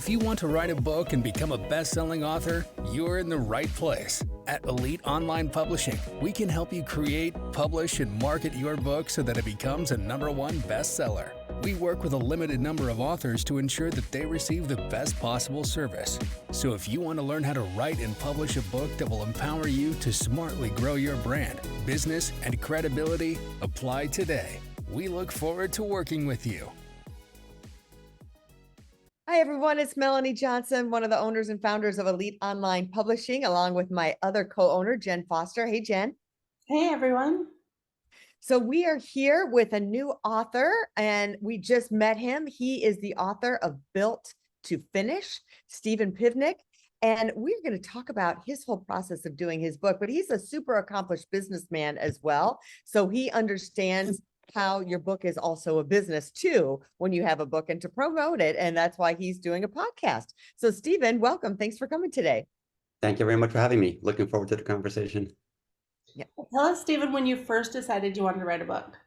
If you want to write a book and become a best-selling author, you're in the right place. At Elite Online Publishing, we can help you create, publish, and market your book so that it becomes a #1 bestseller. We work with a limited number of authors to ensure that they receive the best possible service. So if you want to learn how to write and publish a book that will empower you to smartly grow your brand, business, and credibility, apply today. We look forward to working with you. Hi, everyone. It's Melanie Johnson, one of the owners and founders of Elite Online Publishing, along with my other co-owner, Jen Foster. Hey, Jen. Hey, everyone. So we are here with a new author, and we just met him. He is the author of Built to Finish, Stephen Pivnik. And we're going to talk about his whole process of doing his book, but he's a super accomplished businessman as well. So he understands how your book is also a business too, when you have a book and to promote it. And that's why he's doing a podcast. So Stephen, welcome. Thanks for coming today. Thank you very much for having me. Looking forward to the conversation. Yeah. Tell us, Stephen, when you first decided you wanted to write a book.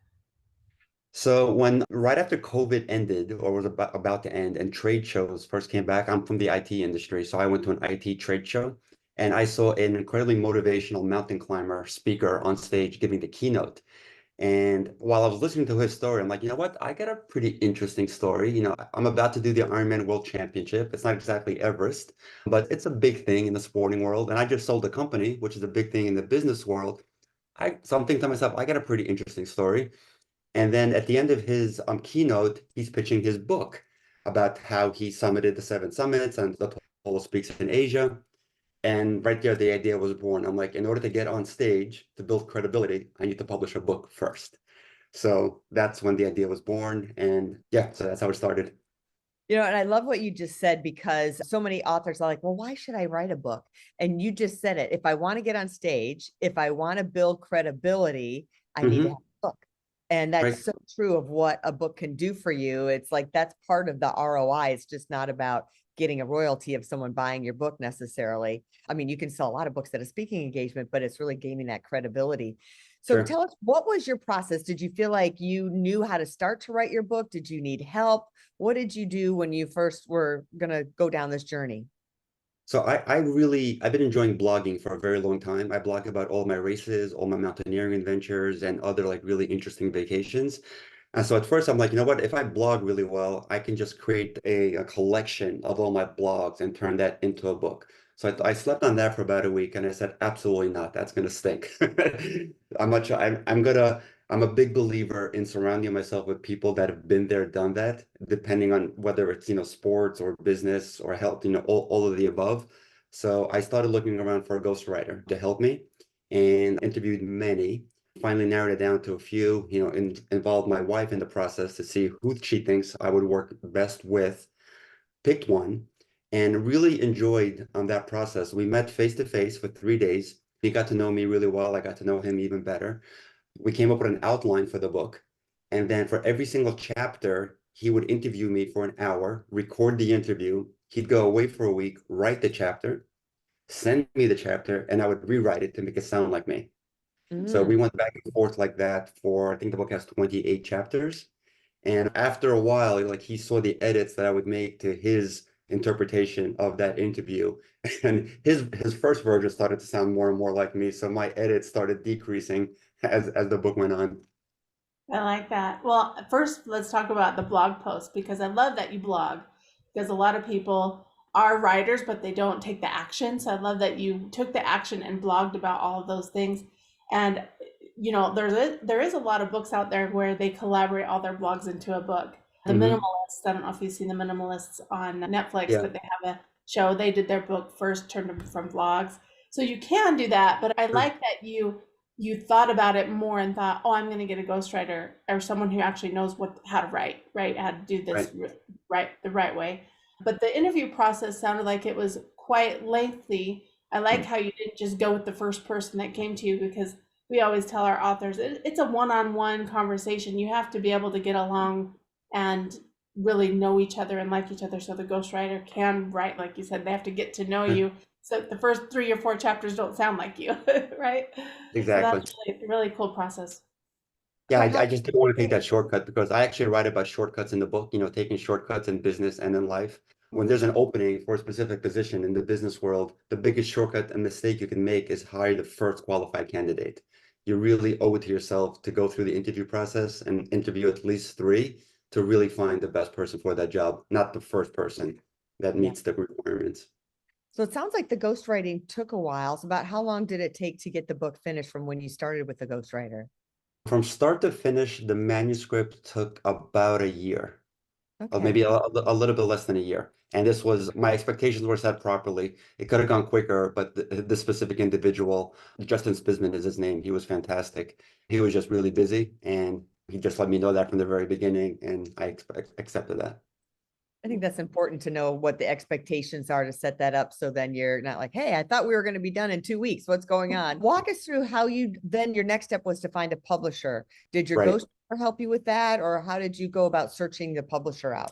So right after COVID ended or was about to end and trade shows first came back, I'm from the IT industry. So I went to an IT trade show and I saw an incredibly motivational mountain climber speaker on stage giving the keynote. And while I was listening to his story, I'm like, you know what? I got a pretty interesting story. I'm about to do the Ironman World Championship. It's not exactly Everest, but it's a big thing in the sporting world. And I just sold a company, which is a big thing in the business world. So I'm thinking to myself, I got a pretty interesting story. And then at the end of his keynote, he's pitching his book about how he summited the 7 summits and the tallest peaks in Asia. And right there, the idea was born. I'm like, in order to get on stage, to build credibility, I need to publish a book first. So that's when the idea was born. And yeah, so that's how it started. And I love what you just said, because so many authors are like, well, why should I write a book? And you just said it. If I want to get on stage, if I want to build credibility, I need to have a book. And that's so true of what a book can do for you. It's like, that's part of the ROI. It's just not about getting a royalty of someone buying your book necessarily. I mean, you can sell a lot of books at a speaking engagement, but it's really gaining that credibility. So tell us, what was your process? Did you feel like you knew how to start to write your book? Did you need help? What did you do when you first were going to go down this journey? So I've been enjoying blogging for a very long time. I blog about all my races, all my mountaineering adventures, and other like really interesting vacations. And so at first I'm like, you know what, if I blog really well, I can just create a collection of all my blogs and turn that into a book. So I slept on that for about a week and I said, absolutely not. That's going to stink. I'm a big believer in surrounding myself with people that have been there, done that, depending on whether it's, sports or business or health, all of the above. So I started looking around for a ghostwriter to help me and interviewed many. Finally narrowed it down to a few, involved my wife in the process to see who she thinks I would work best with, picked one, and really enjoyed that process. We met face to face for 3 days. He got to know me really well. I got to know him even better. We came up with an outline for the book. And then for every single chapter, he would interview me for an hour, record the interview. He'd go away for a week, write the chapter, send me the chapter, and I would rewrite it to make it sound like me. So we went back and forth like that for, I think the book has 28 chapters. And after a while, he saw the edits that I would make to his interpretation of that interview. And his first version started to sound more and more like me. So my edits started decreasing as the book went on. I like that. Well, first, let's talk about the blog post, because I love that you blog, because a lot of people are writers, but they don't take the action. So I love that you took the action and blogged about all of those things. And, there is a lot of books out there where they collaborate all their blogs into a book. The Minimalists, I don't know if you've seen The Minimalists on Netflix, but they have a show. They did their book first, turned them from blogs. So you can do that, but I like that you thought about it more and thought, oh, I'm going to get a ghostwriter or someone who actually knows how to write, how to do this the right way. But the interview process sounded like it was quite lengthy. I like how you didn't just go with the first person that came to you, because we always tell our authors it's a one-on-one conversation. You have to be able to get along and really know each other and like each other, so the ghostwriter can write, like you said, they have to get to know you. So the first 3 or 4 chapters don't sound like you, right? Exactly. So that's really cool process. Yeah, I just didn't want to take that shortcut, because I actually write about shortcuts in the book, taking shortcuts in business and in life. When there's an opening for a specific position in the business world, the biggest shortcut and mistake you can make is hire the first qualified candidate. You really owe it to yourself to go through the interview process and interview at least 3 to really find the best person for that job, not the first person that meets the requirements. So it sounds like the ghostwriting took a while. So about how long did it take to get the book finished from when you started with the ghostwriter? From start to finish, the manuscript took about a year. Okay. Maybe a little bit less than a year. And this was, my expectations were set properly. It could have gone quicker, but the specific individual, Justin Spisman is his name. He was fantastic. He was just really busy, and he just let me know that from the very beginning, and I accepted that. I think that's important to know what the expectations are to set that up. So then you're not like, hey, I thought we were going to be done in 2 weeks. What's going on? Walk us through how you, then your next step was to find a publisher. Did your Right. ghostwriter help you with that? Or how did you go about searching the publisher out?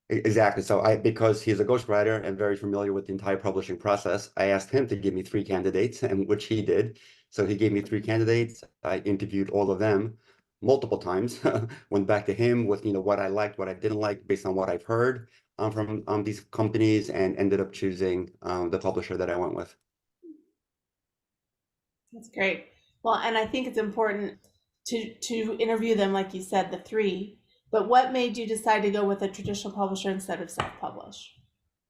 Exactly. So because he's a ghostwriter and very familiar with the entire publishing process, I asked him to give me 3 candidates, and which he did. So he gave me 3 candidates. I interviewed all of them multiple times, went back to him with, what I liked, what I didn't like based on what I've heard from these companies, and ended up choosing the publisher that I went with. That's great. Well, and I think it's important to interview them, like you said, the 3. But what made you decide to go with a traditional publisher instead of self-publish?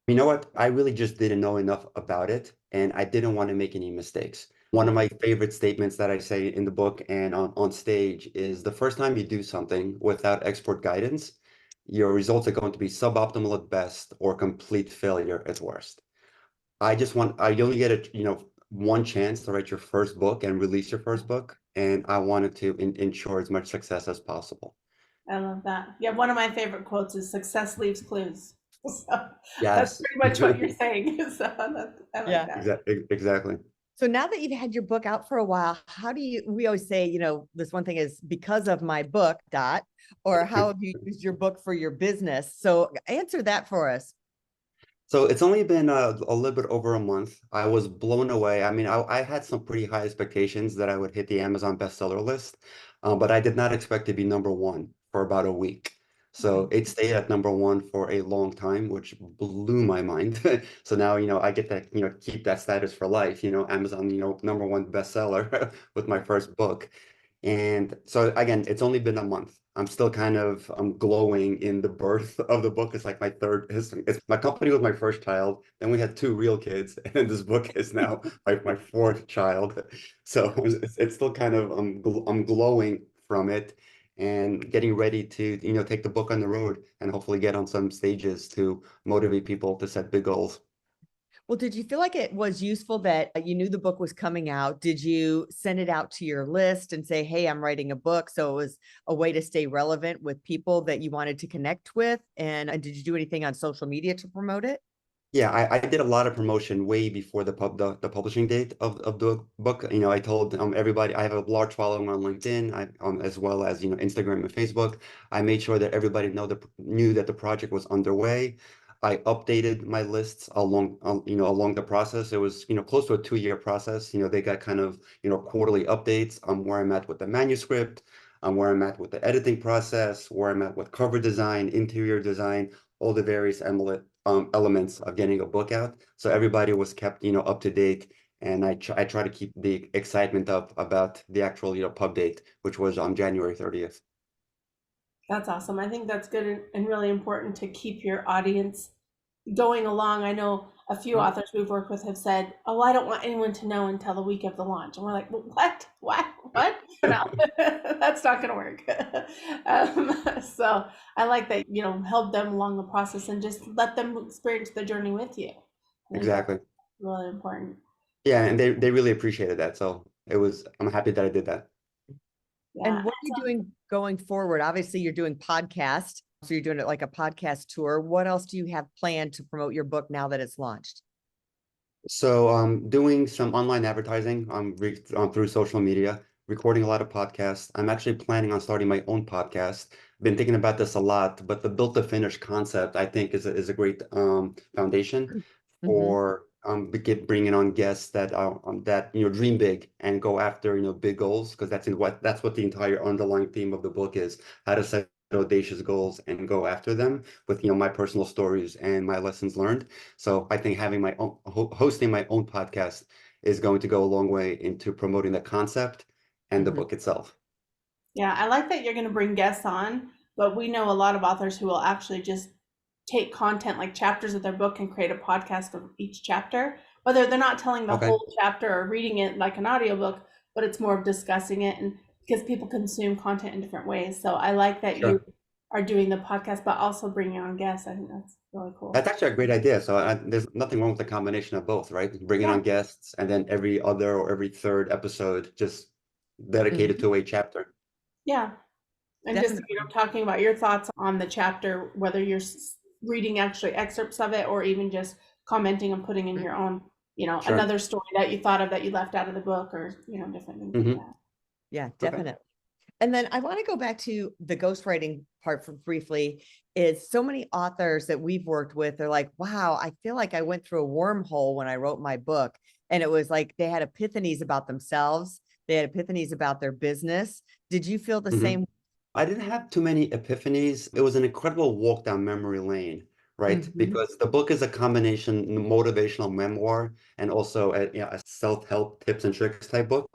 You know what? I really just didn't know enough about it, and I didn't want to make any mistakes. One of my favorite statements that I say in the book and on stage is, the first time you do something without expert guidance, your results are going to be suboptimal at best or complete failure at worst. I only get one chance to write your first book and release your first book, and I wanted to ensure as much success as possible. I love that. Yeah, one of my favorite quotes is "Success leaves clues." So that's Yes. pretty much what you're saying. So I like that. Exactly. So now that you've had your book out for a while, how do you, we always say, this one thing is because of my book, or how have you used your book for your business? So answer that for us. So it's only been a little bit over a month. I was blown away. I mean, I had some pretty high expectations that I would hit the Amazon bestseller list, but I did not expect to be #1 for about a week. So it stayed at #1 for a long time, which blew my mind. So now, I get to, keep that status for life, Amazon, #1 bestseller with my first book. And so again, it's only been a month. I'm still kind of glowing in the birth of the book. It's like my third. It's my company was my first child. Then we had 2 real kids, and this book is now like my 4th child. So it's still kind of I'm glowing from it, and getting ready to take the book on the road and hopefully get on some stages to motivate people to set big goals. Well, did you feel like it was useful that you knew the book was coming out? Did you send it out to your list and say, hey, I'm writing a book? So it was a way to stay relevant with people that you wanted to connect with. And did you do anything on social media to promote it? Yeah, I did a lot of promotion way before the publishing date of the book. I told everybody. I have a large following on LinkedIn, as well as Instagram and Facebook. I made sure that everybody knew that the project was underway. I updated my lists along the process. It was close to a 2-year process. They got kind of quarterly updates on where I'm at with the manuscript, on where I'm at with the editing process, where I'm at with cover design, interior design, all the various elements of getting a book out. So everybody was kept, up to date. And I try to keep the excitement up about the actual, pub date, which was on January 30th. That's awesome. I think that's good and really important to keep your audience going along. I know a few authors we've worked with have said, "Oh, I don't want anyone to know until the week of the launch," and we're like, well, "What? No, that's not going to work." So I like that help them along the process and just let them experience the journey with you. I think that's Exactly. really important. Yeah, and they really appreciated that. So I'm happy that I did that. Yeah. And what are you doing going forward? Obviously, you're doing podcasts. So you're doing it like a podcast tour. What else do you have planned to promote your book now that it's launched? So doing some online advertising through social media, recording a lot of podcasts. I'm actually planning on starting my own podcast. Been thinking about this a lot, but the built to finish concept, I think, is a great foundation for bringing on guests that dream big and go after big goals, because that's what the entire underlying theme of the book is: how to set audacious goals and go after them with, my personal stories and my lessons learned. So I think having my own, hosting my own podcast is going to go a long way into promoting the concept and the book itself. Yeah, I like that you're going to bring guests on, but we know a lot of authors who will actually just take content like chapters of their book and create a podcast of each chapter, whether they're not telling the Okay. whole chapter or reading it like an audiobook, but it's more of discussing it, and because people consume content in different ways. So I like that you Sure. are doing the podcast, but also bringing on guests. I think that's really cool. That's actually a great idea. So there's nothing wrong with the combination of both, right? Bringing Yeah. on guests and then every other or every third episode just dedicated to a chapter. Yeah. And just, talking about your thoughts on the chapter, whether you're reading actually excerpts of it or even just commenting and putting in your own, Sure. another story that you thought of that you left out of the book, or, different things like that. Yeah, definitely. Okay. And then I want to go back to the ghostwriting part for briefly. Is so many authors that we've worked with, they're like, wow, I feel like I went through a wormhole when I wrote my book. And it was like they had epiphanies about themselves. They had epiphanies about their business. Did you feel the same? I didn't have too many epiphanies. It was an incredible walk down memory lane, right? Because the book is a combination motivational memoir and also a self-help tips and tricks type book.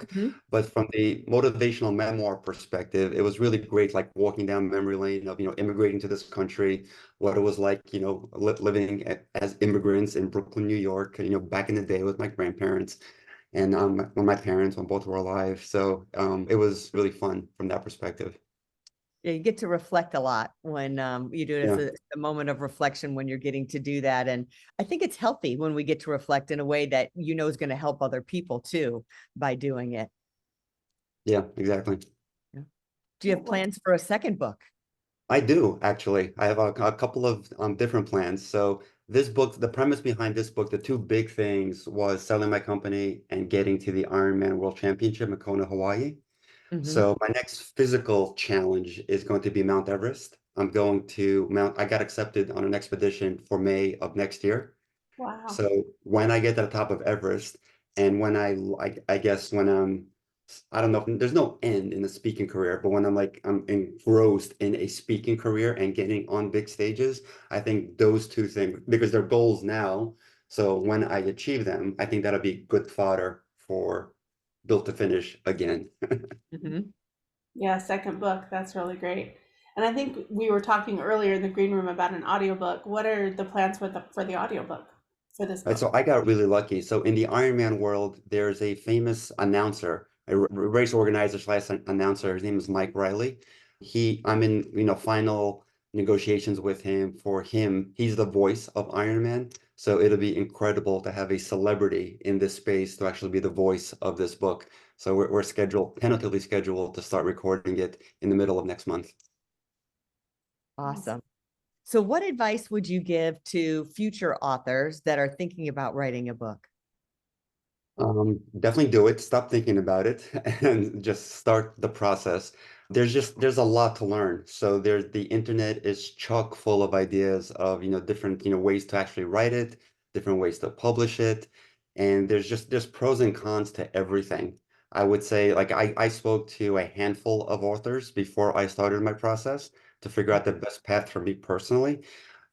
But from the motivational memoir perspective, it was really great, like walking down memory lane of, immigrating to this country, what it was like, living as immigrants in Brooklyn, New York, back in the day with my grandparents and when my parents, when both were alive. So it was really fun from that perspective. Yeah, you get to reflect a lot when you do it. Yeah. It's a moment of reflection when you're getting to do that. And I think it's healthy when we get to reflect in a way that is going to help other people too by doing it. Yeah, exactly. Yeah. Do you have plans for a second book? I do, actually. I have a couple of different plans. So this book, the premise behind this book, the two big things was selling my company and getting to the Ironman World Championship in Kona, Hawaii. So my next physical challenge is going to be Mount Everest. I got accepted on an expedition for May of next year. Wow. So when I get to the top of Everest and when I guess when I don't know, there's no end in the speaking career, but when I'm engrossed in a speaking career and getting on big stages, I think those two things, because they're goals now. So when I achieve them, I think that'll be good fodder for Built to Finish again. Yeah, second book. That's really great. And I think we were talking earlier in the green room about an audiobook. What are the plans for the audiobook for this book? Right, so I got really lucky. So in the Ironman world, there's a famous announcer, a race organizer slash announcer. His name is Mike Riley. I'm in, final negotiations with him for him. He's the voice of Ironman. So it'll be incredible to have a celebrity in this space to actually be the voice of this book. So we're tentatively scheduled to start recording it in the middle of next month. Awesome. So what advice would you give to future authors that are thinking about writing a book? Definitely do it. Stop thinking about it and just start the process. There's a lot to learn. So the internet is chock full of ideas of, different, ways to actually write it, different ways to publish it. And there's pros and cons to everything. I would say like I spoke to a handful of authors before I started my process to figure out the best path for me personally.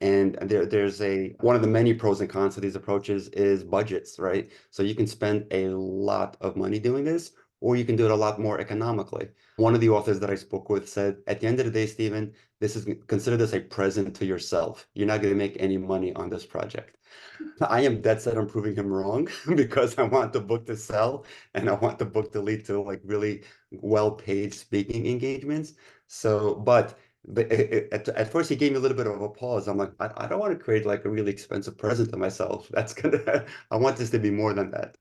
And there's one of the many pros and cons to these approaches is budgets, right? So you can spend a lot of money doing this, or you can do it a lot more economically. One of the authors that I spoke with said, at the end of the day, Stephen, consider this a present to yourself. You're not going to make any money on this project. I am dead set on proving him wrong because I want the book to sell and I want the book to lead to like really well-paid speaking engagements. So, but at first he gave me a little bit of a pause. I'm like, I don't want to create like a really expensive present to myself. I want this to be more than that.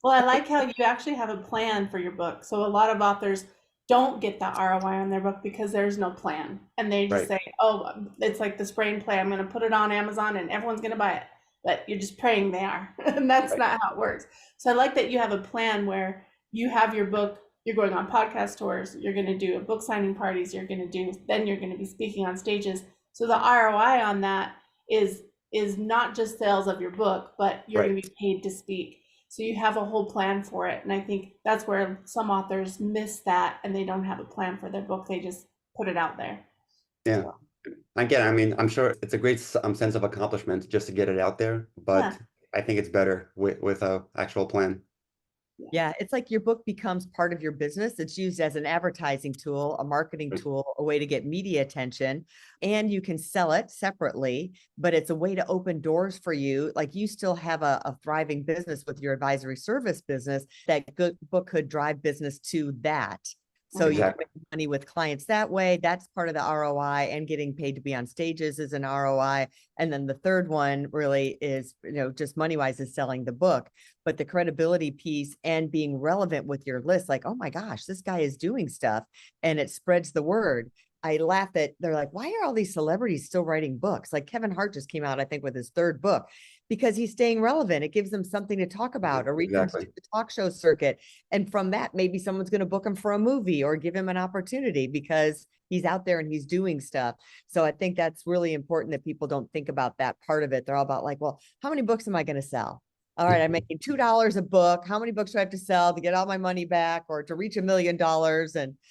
Well, I like how you actually have a plan for your book. So a lot of authors don't get the ROI on their book because there's no plan. And they just say, oh, it's like the spray and play. I'm going to put it on Amazon and everyone's going to buy it. But you're just praying they are. And that's not how it works. So I like that you have a plan where you have your book, you're going on podcast tours, you're going to do book signing parties, then you're going to be speaking on stages. So the ROI on that is not just sales of your book, but you're going to be paid to speak. So you have a whole plan for it. And I think that's where some authors miss that and they don't have a plan for their book. They just put it out there. Yeah. So, Again, I mean, I'm sure it's a great sense of accomplishment just to get it out there, Yeah. but I think it's better with a actual plan. yeah, it's like your book becomes part of your business. It's used as an advertising tool, a marketing tool, a way to get media attention, and you can sell it separately, but it's a way to open doors for you. Like you still have a thriving business with your advisory service business. That good book could drive business to that. So you can Exactly. make money with clients that way. That's part of the ROI, and getting paid to be on stages is an ROI. And then the third one really is, just money wise, is selling the book. But the credibility piece and being relevant with your list, like, oh my gosh, this guy is doing stuff, and it spreads the word. I laugh that they're like, why are all these celebrities still writing books? Like Kevin Hart just came out, I think, with his third book, because he's staying relevant. It gives them something to talk about, or reason to Exactly. do the talk show circuit. And from that, maybe someone's going to book him for a movie or give him an opportunity because he's out there and he's doing stuff. So I think that's really important that people don't think about that part of it. They're all about like, well, how many books am I going to sell? All right, I'm making $2 a book. How many books do I have to sell to get all my money back or to reach $1 million?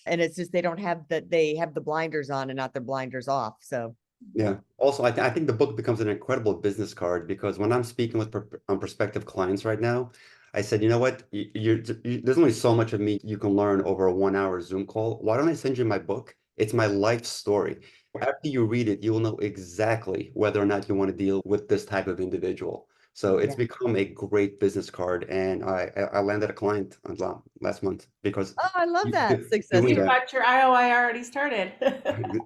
And it's just, they don't have that, they have the blinders on and not the blinders off. So Yeah. Also, I think the book becomes an incredible business card because when I'm speaking with prospective clients right now, I said, you know what? There's only so much of me you can learn over a 1 hour Zoom call. Why don't I send you my book? It's my life story. After you read it, you will know exactly whether or not you want to deal with this type of individual. So it's yeah. become a great business card, and I landed a client last month because Oh, I love that. Success doing You story. that. got your IOI already started.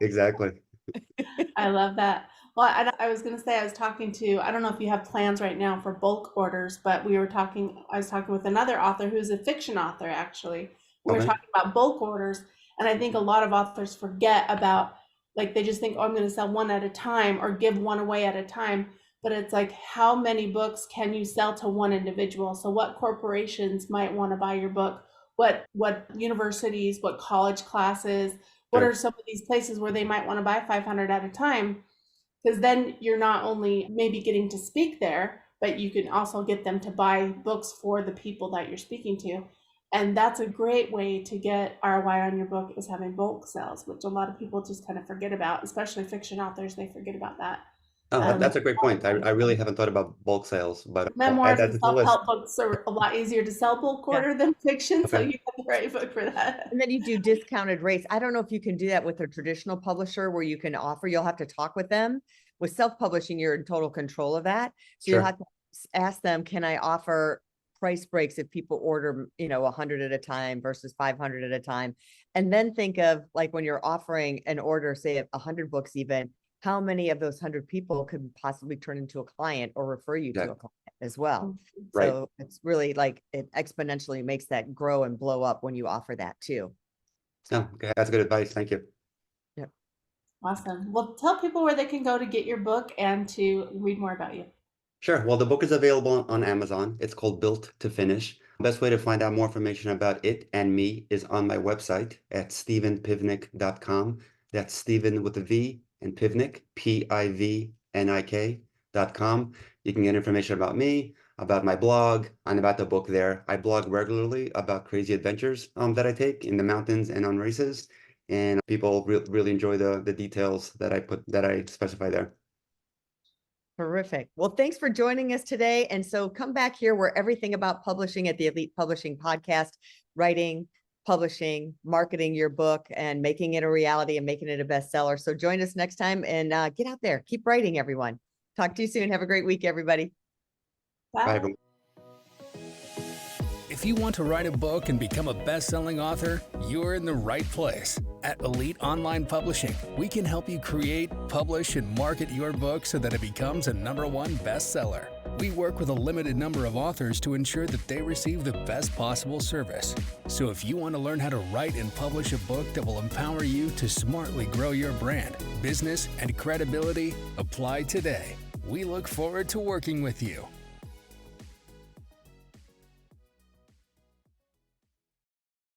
Exactly. I love that. Well, I was going to say, I was talking to, I don't know if you have plans right now for bulk orders, but I was talking with another author who's a fiction author, actually. We were Okay. talking about bulk orders. And I think a lot of authors forget about, like, they just think, oh, I'm going to sell one at a time or give one away at a time. But it's like, how many books can you sell to one individual? So what corporations might want to buy your book? What universities, what college classes, what Sure. are some of these places where they might want to buy 500 at a time? Because then you're not only maybe getting to speak there, but you can also get them to buy books for the people that you're speaking to. And that's a great way to get ROI on your book, is having bulk sales, which a lot of people just kind of forget about, especially fiction authors. They forget about that. Oh, Um, that's a great point. I really haven't thought about bulk sales, but I'll add Memoirs that and to the list. self-help books are a lot easier to sell bulk Yeah. order than fiction, so Okay. you have the right book for that. And then you do discounted rates. I don't know if you can do that with a traditional publisher where you can offer, you'll have to talk with them. With self-publishing, you're in total control of that. So you'll Sure. have to ask them, can I offer price breaks if people order, 100 at a time versus 500 at a time? And then think of, like, when you're offering an order, say 100 books even, how many of those 100 people could possibly turn into a client or refer you Yeah. to a client as well? Right. So it's really like it exponentially makes that grow and blow up when you offer that too. Oh, okay. That's good advice. Thank you. Yep. Awesome. Well, tell people where they can go to get your book and to read more about you. Sure. Well, the book is available on Amazon. It's called Built to Finish. Best way to find out more information about it and me is on my website at stephenpivnik.com. That's Stephen with a V and Pivnik, PIVNIK.com. You can get information about me, about my blog, and about the book there. I blog regularly about crazy adventures that I take in the mountains and on races. And people really enjoy the details that I specify there. Terrific. Well, thanks for joining us today. And so come back here where everything about publishing at the Elite Publishing Podcast, writing, publishing, marketing your book, and making it a reality and making it a bestseller. So join us next time and get out there. Keep writing, everyone. Talk to you soon. Have a great week, everybody. Bye. Bye, everyone. If you want to write a book and become a best-selling author, you're in the right place. At Elite Online Publishing, we can help you create, publish, and market your book so that it becomes a #1 bestseller. We work with a limited number of authors to ensure that they receive the best possible service. So if you want to learn how to write and publish a book that will empower you to smartly grow your brand, business, and credibility, apply today. We look forward to working with you.